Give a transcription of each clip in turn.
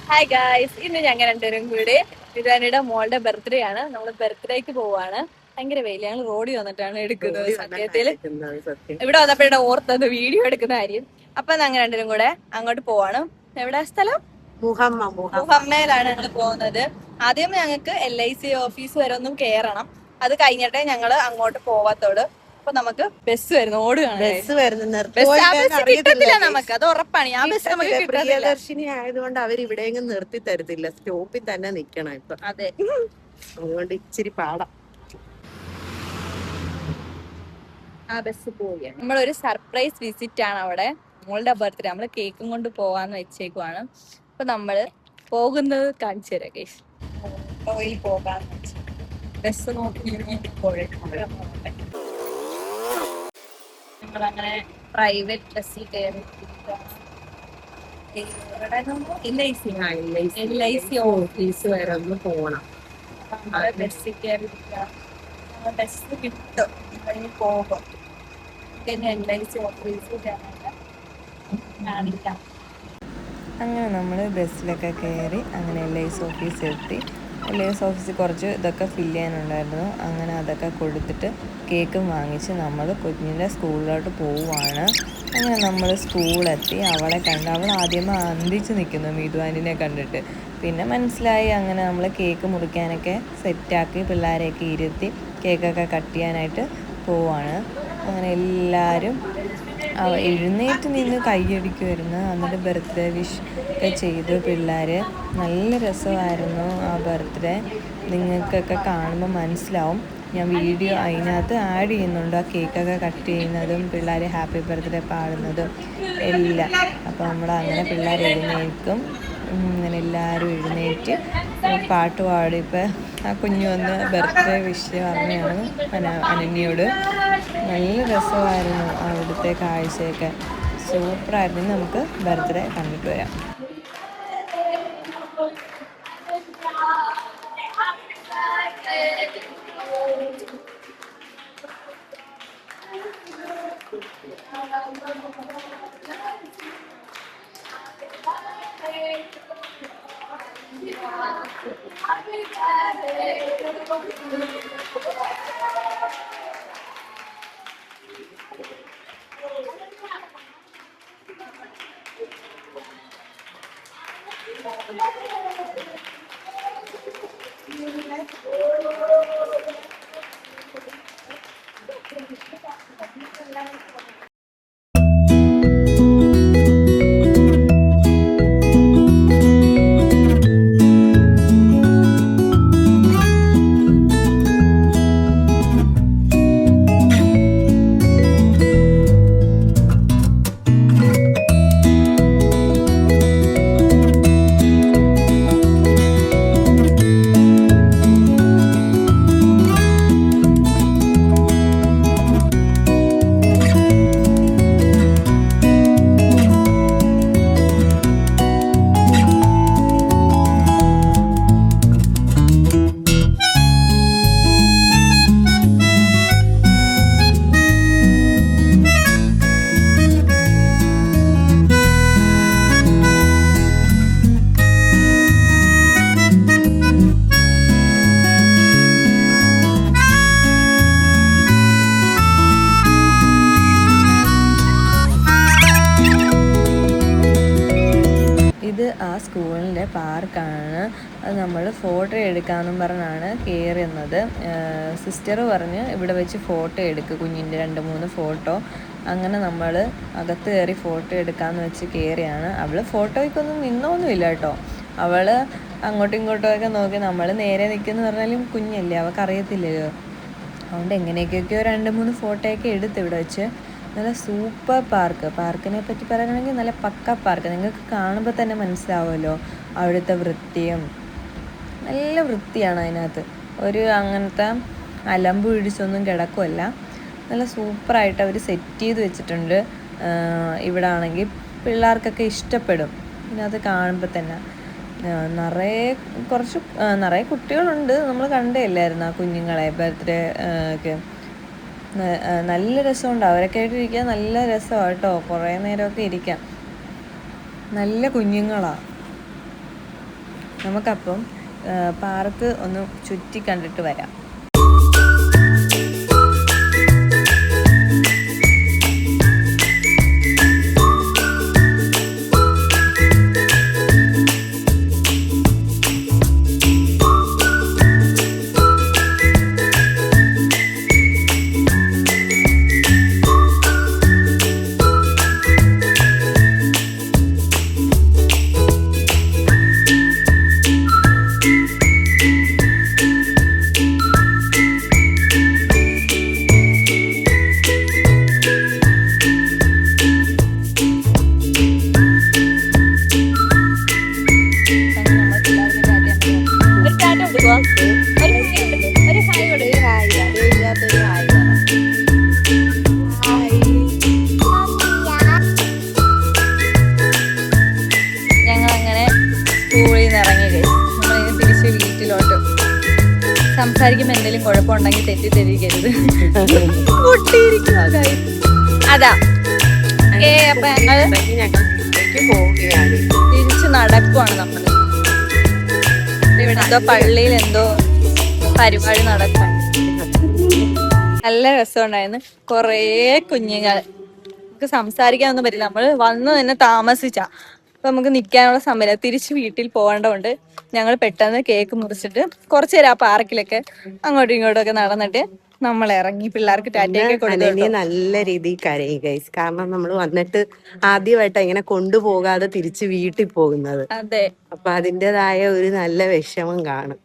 Hi guys, ഇന്ന് ഞങ്ങൾ രണ്ടുപേരും കൂടി വിദ്വാനിയുടെ മോളുടെ ബർത്ത്ഡേ ആണ്. നമ്മൾ ബർത്ത്ഡേക്ക് പോവാണ്. ഭയങ്കര വെയിൽ. ഞങ്ങൾ റോഡിൽ വന്നിട്ടാണ് എടുക്കുന്നത്. സത്യത്തിൽ ഇവിടെ വന്നപ്പോഴാണ് ഓർത്തത് വീഡിയോ എടുക്കുന്ന കാര്യം. അപ്പൊ ഞങ്ങൾ രണ്ടുപേരും കൂടെ അങ്ങോട്ട് പോവാണ്. എവിടെ സ്ഥലം? മുഹമ്മയിലാണ് ഞങ്ങൾ പോകുന്നത്. ആദ്യം ഞങ്ങൾക്ക് LIC ഓഫീസ് വരെ ഒന്നും കയറണം. അത് കഴിഞ്ഞിട്ടേ ഞങ്ങൾ അങ്ങോട്ട് പോവാത്തോട്. അപ്പൊ നമുക്ക് ബസ് വരുന്നു, ഓടുകയാണ്. കിട്ടത്തില്ല നമുക്ക്, അത് ഉറപ്പാണ്. ആ ബസ് നമുക്ക് പ്രിയദർശിനി ആയതുകൊണ്ട് അവർ ഇവിടെയെങ്കിലും നിർത്തി തരത്തില്ല, സ്റ്റോപ്പിൽ തന്നെ നിക്കണം ഇപ്പൊ. അതെ, അതുകൊണ്ട് ഇച്ചിരി പാടാം. ആ ബസ് പോവുകയാണ്. നമ്മളൊരു സർപ്രൈസ് വിസിറ്റ് ആണ് അവിടെ. മോളുടെ ബർത്ത്ഡേ നമ്മള് കേക്കും കൊണ്ട് പോവാന്ന് വെച്ചേക്കുവാണ്. അപ്പൊ നമ്മള് പോകുന്നത് കാണിച്ചു തരാം ഗൈസ്. പോകാന്ന് വെച്ചു ബസ് നോക്കി ഞങ്ങളങ്ങനെ പ്രൈവറ്റ് ബസ്സിൽ കയറി. LIC ഓഫീസ് വരെ ഒന്ന് പോണം. ബസ്സിൽ കയറി ബസ് കിട്ടും, പോകും. പിന്നെ LIC ഓഫീസ് കാണിക്കാം. അങ്ങനെ നമ്മൾ ബസ്സിലൊക്കെ കയറി അങ്ങനെ LIC ഓഫീസ് എത്തി. LIC ഓഫീസിൽ കുറച്ച് ഇതൊക്കെ ഫില്ല് ചെയ്യാനുണ്ടായിരുന്നു. അങ്ങനെ അതൊക്കെ കൊടുത്തിട്ട് കേക്കും വാങ്ങിച്ച് നമ്മൾ കുഞ്ഞിൻ്റെ സ്കൂളിലോട്ട് പോവുകയാണ്. അങ്ങനെ നമ്മൾ സ്കൂളെത്തി. അവളെ കണ്ട് അവൾ ആദ്യമേ അന്തിച്ച് നിൽക്കുന്നു മീതുവാനിനെ കണ്ടിട്ട്. പിന്നെ മനസ്സിലായി. അങ്ങനെ നമ്മൾ കേക്ക് മുറിക്കാനൊക്കെ സെറ്റാക്കി പിള്ളേരെയൊക്കെ ഇരുത്തി കേക്കൊക്കെ കട്ട് ചെയ്യാനായിട്ട് പോവാണ്. അങ്ങനെ എല്ലാവരും എഴുന്നേറ്റ് നിന്ന് കൈയടിക്കുമായിരുന്നു. എന്നിട്ട് ബർത്ത്ഡേ വിഷ് ഒക്കെ ചെയ്തു പിള്ളേർ. നല്ല രസമായിരുന്നു ആ ബർത്ത്ഡേ. നിങ്ങൾക്കൊക്കെ കാണുമ്പോൾ മനസ്സിലാവും. ഞാൻ വീഡിയോ അതിനകത്ത് ആഡ് ചെയ്യുന്നുണ്ട്, ആ കേക്കൊക്കെ കട്ട് ചെയ്യുന്നതും പിള്ളേർ ഹാപ്പി ബർത്ത്ഡേ പാടുന്നതും എല്ലാം. അപ്പോൾ നമ്മൾ അങ്ങനെ പിള്ളേർ എഴുന്നേൽക്കും. അങ്ങനെ എല്ലാവരും എഴുന്നേറ്റ് പാട്ട് പാടി. ഇപ്പം ആ കുഞ്ഞു വന്ന് ബർത്ത്ഡേ വിഷ് പറഞ്ഞാണ് അനന്യയോട്. നല്ല രസമായിരുന്നു അവിടുത്തെ കാഴ്ചയൊക്കെ. സൂപ്പറായിരുന്നു. നമുക്ക് ബർത്ത്ഡേ കണ്ടിട്ട് വരാം. ആ സ്കൂളിൻ്റെ പാർക്കാണ്. അത് നമ്മൾ ഫോട്ടോ എടുക്കാമെന്നും പറഞ്ഞാണ് കയറുന്നത്. സിസ്റ്റർ പറഞ്ഞ് ഇവിടെ വെച്ച് ഫോട്ടോ എടുക്കുക, കുഞ്ഞിൻ്റെ 2-3 ഫോട്ടോ. അങ്ങനെ നമ്മൾ അകത്ത് കയറി ഫോട്ടോ എടുക്കാമെന്ന് വെച്ച് കയറിയാണ്. അവൾ ഫോട്ടോയ്ക്കൊന്നും നിന്നൊന്നുമില്ല കേട്ടോ. അവൾ അങ്ങോട്ടും ഇങ്ങോട്ടും ഒക്കെ നോക്കി. നമ്മൾ നേരെ നിൽക്കുമെന്ന് പറഞ്ഞാലും കുഞ്ഞല്ലേ, അവൾക്കറിയത്തില്ലല്ലോ. അതുകൊണ്ട് എങ്ങനെയൊക്കെയൊക്കെയോ 2-3 ഫോട്ടോയൊക്കെ എടുത്ത് ഇവിടെ വെച്ച്. നല്ല സൂപ്പർ പാർക്ക്. പാർക്കിനെ പറ്റി പറയുകയാണെങ്കിൽ നല്ല പക്ക പാർക്ക്. നിങ്ങൾക്ക് കാണുമ്പോൾ തന്നെ മനസ്സിലാവുമല്ലോ അവിടുത്തെ വൃത്തിയും. നല്ല വൃത്തിയാണ് അതിനകത്ത്. ഒരു അങ്ങനത്തെ അലമ്പ് പിടിച്ചൊന്നും കിടക്കുമല്ല. നല്ല സൂപ്പറായിട്ട് അവർ സെറ്റ് ചെയ്ത് വെച്ചിട്ടുണ്ട്. ഇവിടെ ആണെങ്കിൽ പിള്ളേർക്കൊക്കെ ഇഷ്ടപ്പെടും. ഇതിനകത്ത് കാണുമ്പോൾ തന്നെ നിറയെ കുട്ടികളുണ്ട്. നമ്മൾ കണ്ടേയില്ലായിരുന്നു ആ കുഞ്ഞുങ്ങളെ ബർത്ത്ഡേ ഒക്കെ. നല്ല രസമുണ്ട് അവരൊക്കെ ആയിട്ട് ഇരിക്കാൻ. നല്ല രസമാണ് കേട്ടോ, കുറേ നേരമൊക്കെ ഇരിക്കാം. നല്ല കുഞ്ഞുങ്ങളാണ്. നമുക്കപ്പം പാർക്ക് ഒന്ന് ചുറ്റി കണ്ടിട്ട് വരാം. സംസാരിക്കുമ്പോ എന്തെങ്കിലും കുഴപ്പമുണ്ടെങ്കിൽ തെറ്റിദ്ധരിക്കരുത്. അതാ അപ്പൊ തിരിച്ച് നടക്കുവാണ് നമ്മള്. ഇവിടെ എന്തോ പള്ളിയിൽ എന്തോ പരിപാടി നടക്കും. നല്ല രസമുണ്ടായിരുന്നു. കൊറേ കുഞ്ഞുങ്ങൾ. നമുക്ക് സംസാരിക്കാനൊന്നും പറ്റില്ല, നമ്മള് വന്ന് തന്നെ താമസിച്ചാ. അപ്പൊ നമുക്ക് നിക്കാനുള്ള സമയം. തിരിച്ച് വീട്ടിൽ പോകേണ്ടതുകൊണ്ട് ഞങ്ങൾ പെട്ടെന്ന് കേക്ക് മുറിച്ചിട്ട് കുറച്ചു നേരം ആ പാർക്കിലൊക്കെ അങ്ങോട്ടും ഇങ്ങോട്ടും ഒക്കെ നടന്നിട്ട് നമ്മൾ ഇറങ്ങി. പിള്ളേർക്ക് ടാറ്റയൊക്കെ കൊടുത്തു. നല്ല രീതിയിൽ കരയും ഗൈസ്. കാരണം നമ്മൾ വന്നിട്ട് ആദ്യമായിട്ടാ ഇങ്ങനെ കൊണ്ടുപോകാതെ തിരിച്ച് വീട്ടിൽ പോകുന്നത്. അതെ, അപ്പൊ അതിൻ്റെതായ ഒരു നല്ല വിഷമം കാണും.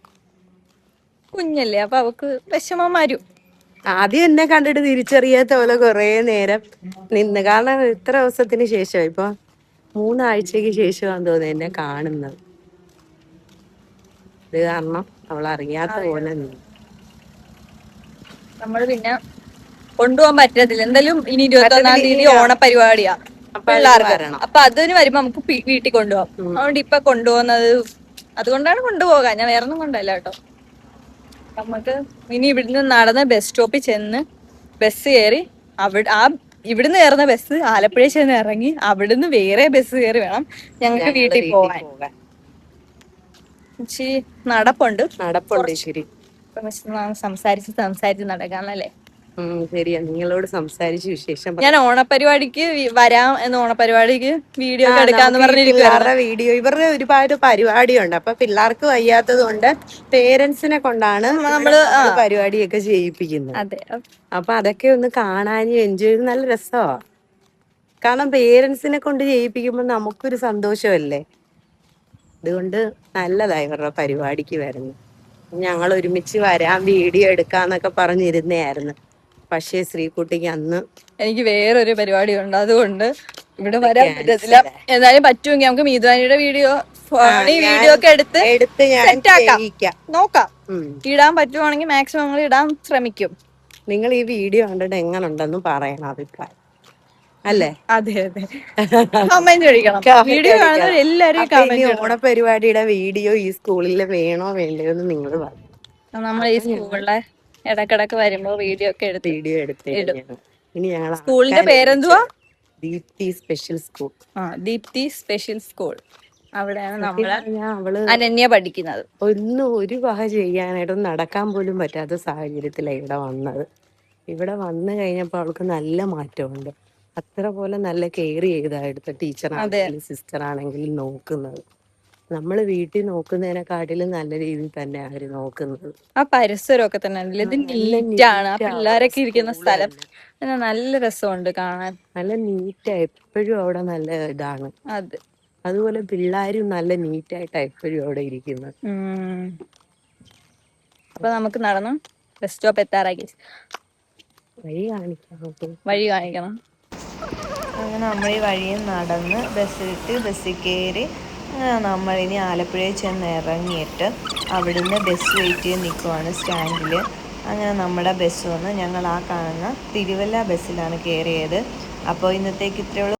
കുഞ്ഞല്ലേ, അപ്പൊ അവക്ക് വിഷമം വരും. ആദ്യം എന്നെ കണ്ടിട്ട് തിരിച്ചറിയാത്ത പോലെ കൊറേ നേരം നിന്ന്. കാരണം ഇത്ര ദിവസത്തിന് ശേഷം, ഇപ്പൊ 3 ആഴ്ചക്ക് ശേഷമാണെന്ന് തോന്നുന്നു എന്നെ കാണുന്നത്. ഇത് കാരണം അവൾ അറിയാത്ത പോലെ നിന്ന്. നമ്മള് പിന്നെ കൊണ്ടുപോകാൻ പറ്റത്തില്ല. എന്തായാലും ഇനി 21-ാം തീയതി ഓണപരിപാടിയാ പിള്ളേർക്ക്. അപ്പൊ അതിന് വരുമ്പോ നമുക്ക് വീട്ടിൽ കൊണ്ടുപോകാം. അതുകൊണ്ട് ഇപ്പൊ കൊണ്ടുപോകുന്നത് അതുകൊണ്ടാണ് കൊണ്ടുപോകാൻ. ഞാൻ വേറെ ഒന്നും കൊണ്ടല്ല കേട്ടോ. നമുക്ക് ഇനി ഇവിടുന്ന് നടന്ന് ബസ് സ്റ്റോപ്പിൽ ചെന്ന് ബസ് കയറി ഇവിടുന്ന് കയറുന്ന ബസ് ആലപ്പുഴ ചെന്ന് ഇറങ്ങി അവിടുന്ന് വേറെ ബസ് കയറി വേണം ഞങ്ങൾക്ക് വീട്ടിൽ പോകാൻ. ഇച്ചിരി നടപ്പുണ്ട്. ശരി, സംസാരിച്ച് നടക്കാന്നല്ലേ. ശരിയാ. നിങ്ങളോട് സംസാരിച്ച് വിശേഷം. ഞാൻ ഓണപരിപാടിക്ക് വരാം എന്ന്, ഓണപരിപാടിക്ക് വീഡിയോ ഒക്കെ എടുക്കാന്ന് പറഞ്ഞിരിക്കും. വീഡിയോ ഇവരുടെ ഒരുപാട് പരിപാടിയുണ്ട്. അപ്പൊ പിള്ളേർക്ക് വയ്യാത്തത് കൊണ്ട് പേരൻസിനെ കൊണ്ടാണ് നമ്മള് പരിപാടിയൊക്കെ ചെയ്യിപ്പിക്കുന്നത്. അതെ, അപ്പൊ അതൊക്കെ ഒന്ന് കാണാനും എൻജോയ് ചെയ്ത് നല്ല രസമാ. കാരണം പേരൻസിനെ കൊണ്ട് ചെയ്യിപ്പിക്കുമ്പോ നമുക്കൊരു സന്തോഷമല്ലേ. അതുകൊണ്ട് നല്ലതായി ഇവരുടെ പരിപാടിക്ക് വരുന്നു. ഞങ്ങൾ ഒരുമിച്ച് വരാം, വീഡിയോ എടുക്കാന്നൊക്കെ പറഞ്ഞിരുന്നായിരുന്നു. പക്ഷേ ശ്രീകുട്ടിക്ക് അന്ന് എനിക്ക് വേറൊരു പരിപാടി ഉണ്ട്, അതുകൊണ്ട് ഇവിടെ വരാൻ പറ്റത്തില്ല. എന്തായാലും പറ്റുമെങ്കിൽ നമുക്ക് മീതുവാനിയുടെ വീഡിയോ ഒക്കെ എടുത്ത് നോക്കാം. ഇടാൻ പറ്റുവാണെങ്കിൽ മാക്സിമം നമ്മൾ ഇടാൻ ശ്രമിക്കും. നിങ്ങൾ ഈ വീഡിയോ കണ്ടിട്ട് എങ്ങനെ ഉണ്ടെന്ന് പറയണം അഭിപ്രായം, അല്ലേ? അതെ അതെ, കമന്റ് അടിക്കണം. വീഡിയോ കാണുന്നവർ എല്ലാരും കമന്റ്. ഓണപരിപാടിയുടെ വീഡിയോ ഈ സ്കൂളിൽ വേണോ വേണ്ടയോ എന്ന് നിങ്ങൾ പറഞ്ഞു. നമ്മൾ ഈ സ്കൂളിലെ ഇടക്കിടക്ക് വരുമ്പോ വീഡിയോ ഒക്കെ എടുത്ത് ഇനി ഞങ്ങൾ സ്കൂളിന്റെ പേരെന്തുവാ? Deepti special school. Deepti special school. അവിടെയാണ് നമ്മള് അനന്യ പഠിക്കുന്നത്. ഒരു വക ചെയ്യാനായിട്ടൊന്നും നടക്കാൻ പോലും പറ്റാത്ത സാഹചര്യത്തിലാണ് ഇവിടെ വന്നത്. ഇവിടെ വന്നു കഴിഞ്ഞപ്പോൾ അവൾക്ക് നല്ല മാറ്റമുണ്ട്. അത്ര പോലെ നല്ല കെയർ ചെയ്താ എടുത്ത ടീച്ചറാണെങ്കിലും സിസ്റ്റർ ആണെങ്കിലും നോക്കുന്നത്. നമ്മൾ വീട്ടിൽ നോക്കുന്നതിനെക്കാട്ടിലും നല്ല രീതിയിൽ തന്നെ അവര് നോക്കുന്നത്. ആ പരിസരമൊക്കെ തന്നെ ഇത് നീറ്റാണ്. ആ പിള്ളേരൊക്കെ ഇരിക്കുന്ന സ്ഥലം നല്ല രസമുണ്ട് കാണാൻ. നല്ല നീറ്റാ, എപ്പോഴും അവിടെ നല്ല ഇതാണ്. അതെ, അതുപോലെ പിള്ളേരും നല്ല നീറ്റായിട്ടാ എപ്പോഴും അവിടെ ഇരിക്കുന്നത്. അപ്പൊ നമുക്ക് നടന്നു ബസ് സ്റ്റോപ്പ് എത്താറാക്കി. വഴി കാണിക്കണം. അങ്ങനെ നമ്മൾ ഈ വഴിയിൽ നടന്ന് ബസ്സിൽ കയറി നമ്മളിനി ആലപ്പുഴയിൽ ചെന്ന് ഇറങ്ങിയിട്ട് അവിടുന്ന് ബസ് വെയിറ്റ് ചെയ്ത് നിൽക്കുവാണ് സ്റ്റാൻഡിൽ. അങ്ങനെ നമ്മുടെ ബസ് വന്ന് ഞങ്ങൾ ആ കാണുന്ന തിരുവല്ല ബസ്സിലാണ് കയറിയത്. അപ്പോൾ ഇന്നത്തേക്ക് ഇത്രയുള്ള